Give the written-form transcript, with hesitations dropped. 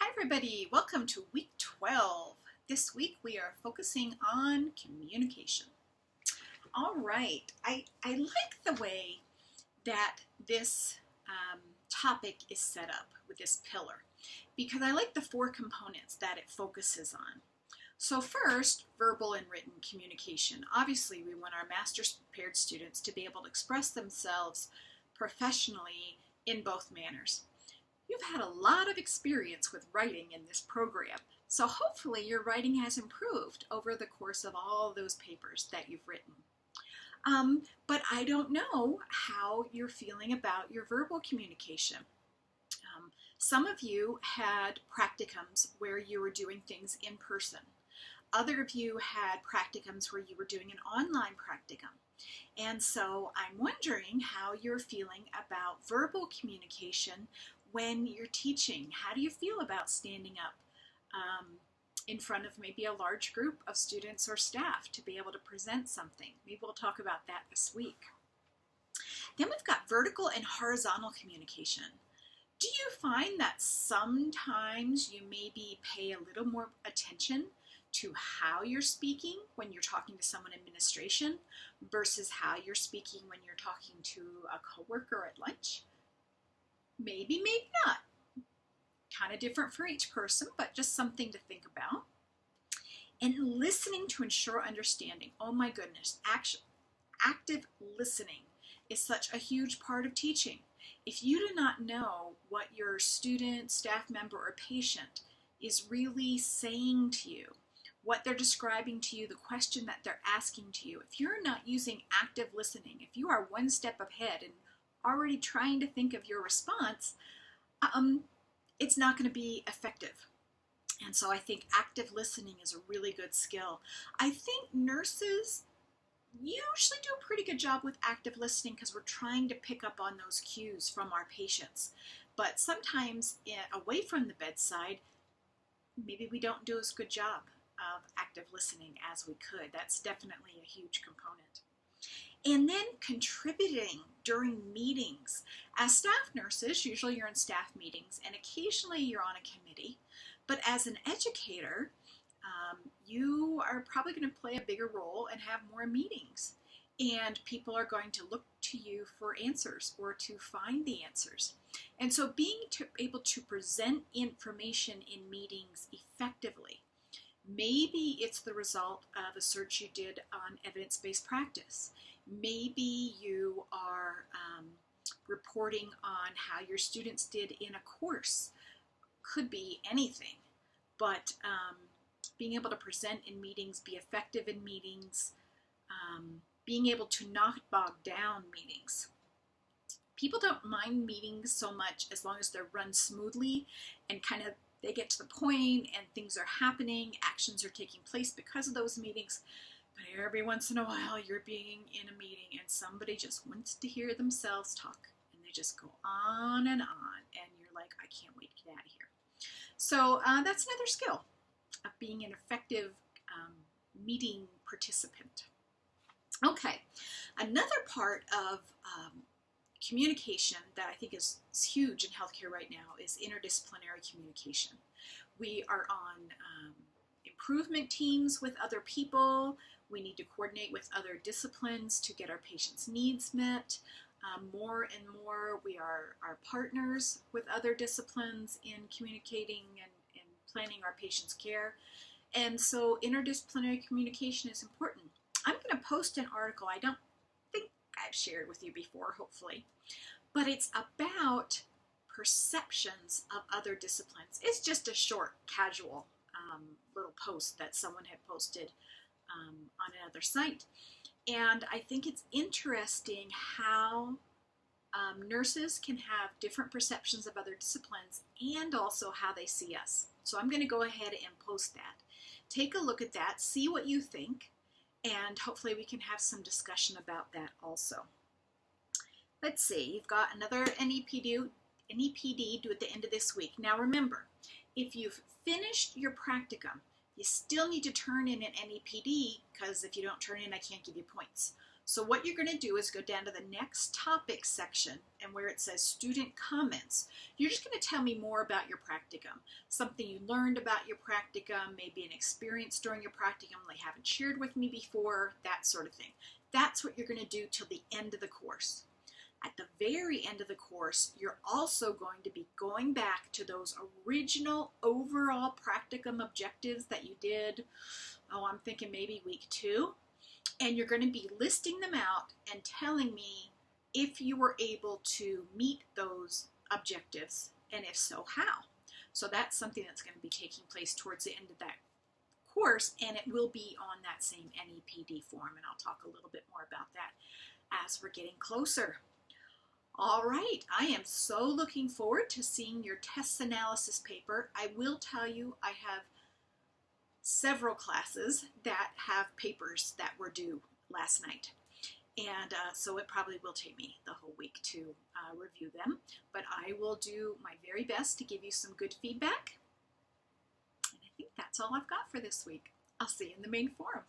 Hi everybody, welcome to week 12. This week we are focusing on communication. All right, I like the way that this topic is set up with this pillar because I like the four components that it focuses on. So first, verbal and written communication. Obviously, we want our master's prepared students to be able to express themselves professionally in both manners. You've had a lot of experience with writing in this program, so hopefully your writing has improved over the course of all those papers that you've written. But I don't know how you're feeling about your verbal communication. Some of you had practicums where you were doing things in person. Other of you had practicums where you were doing an online practicum. And so I'm wondering how you're feeling about verbal communication when you're teaching. How do you feel about standing up in front of maybe a large group of students or staff to be able to present something? Maybe we'll talk about that this week. Then we've got vertical and horizontal communication. Do you find that sometimes you maybe pay a little more attention to how you're speaking when you're talking to someone in administration versus how you're speaking when you're talking to a coworker at lunch? Maybe, maybe not. Kind of different for each person, but just something to think about. And listening to ensure understanding. Oh my goodness, active listening is such a huge part of teaching. If you do not know what your student, staff member, or patient is really saying to you, what they're describing to you, the question that they're asking to you, if you're not using active listening, if you are one step ahead and already trying to think of your response, it's not going to be effective. And so I think active listening is a really good skill. I think nurses usually do a pretty good job with active listening because we're trying to pick up on those cues from our patients. But sometimes away from the bedside, maybe we don't do as good job of active listening as we could. That's definitely a huge component. And then contributing during meetings. As staff nurses, usually you're in staff meetings and occasionally you're on a committee. But as an educator, you are probably going to play a bigger role and have more meetings. And people are going to look to you for answers or to find the answers. And so being able to present information in meetings effectively. Maybe it's the result of a search you did on evidence-based practice. Maybe you are reporting on how your students did in a course. Could be anything, but being able to present in meetings, be effective in meetings, being able to not bog down meetings. People don't mind meetings so much as long as they're run smoothly and kind of they get to the point and things are happening, actions are taking place because of those meetings. But every once in a while you're being in a meeting and somebody just wants to hear themselves talk and they just go on and you're like, I can't wait to get out of here. So that's another skill of being an effective meeting participant. Okay, another part of communication that I think is huge in healthcare right now is interdisciplinary communication. We are on improvement teams with other people. We need to coordinate with other disciplines to get our patients' needs met. More and more we are partners with other disciplines in communicating and planning our patients' care. And so interdisciplinary communication is important. I'm going to post an article I don't think I've shared with you before, hopefully, but it's about perceptions of other disciplines. It's just a short, casual little post that someone had posted on another site. And I think it's interesting how nurses can have different perceptions of other disciplines and also how they see us. So I'm going to go ahead and post that. Take a look at that, see what you think, and hopefully we can have some discussion about that also. Let's see, you've got another NEPD due at the end of this week. Now remember, if you've finished your practicum, you still need to turn in an NEPD because if you don't turn in, I can't give you points. So what you're going to do is go down to the next topic section, and where it says student comments, you're just going to tell me more about your practicum, something you learned about your practicum, maybe an experience during your practicum they haven't shared with me before, that sort of thing. That's what you're going to do till the end of the course. At the very end of the course, you're also going to be going back to those original overall practicum objectives that you did, I'm thinking maybe week 2. And you're going to be listing them out and telling me if you were able to meet those objectives, and if so, how. So that's something that's going to be taking place towards the end of that course, and it will be on that same NEPD form, and I'll talk a little bit more about that as we're getting closer. All right, I am so looking forward to seeing your test analysis paper. I will tell you I have several classes that have papers that were due last night, and so it probably will take me the whole week to review them, but I will do my very best to give you some good feedback, and I think that's all I've got for this week. I'll see you in the main forum.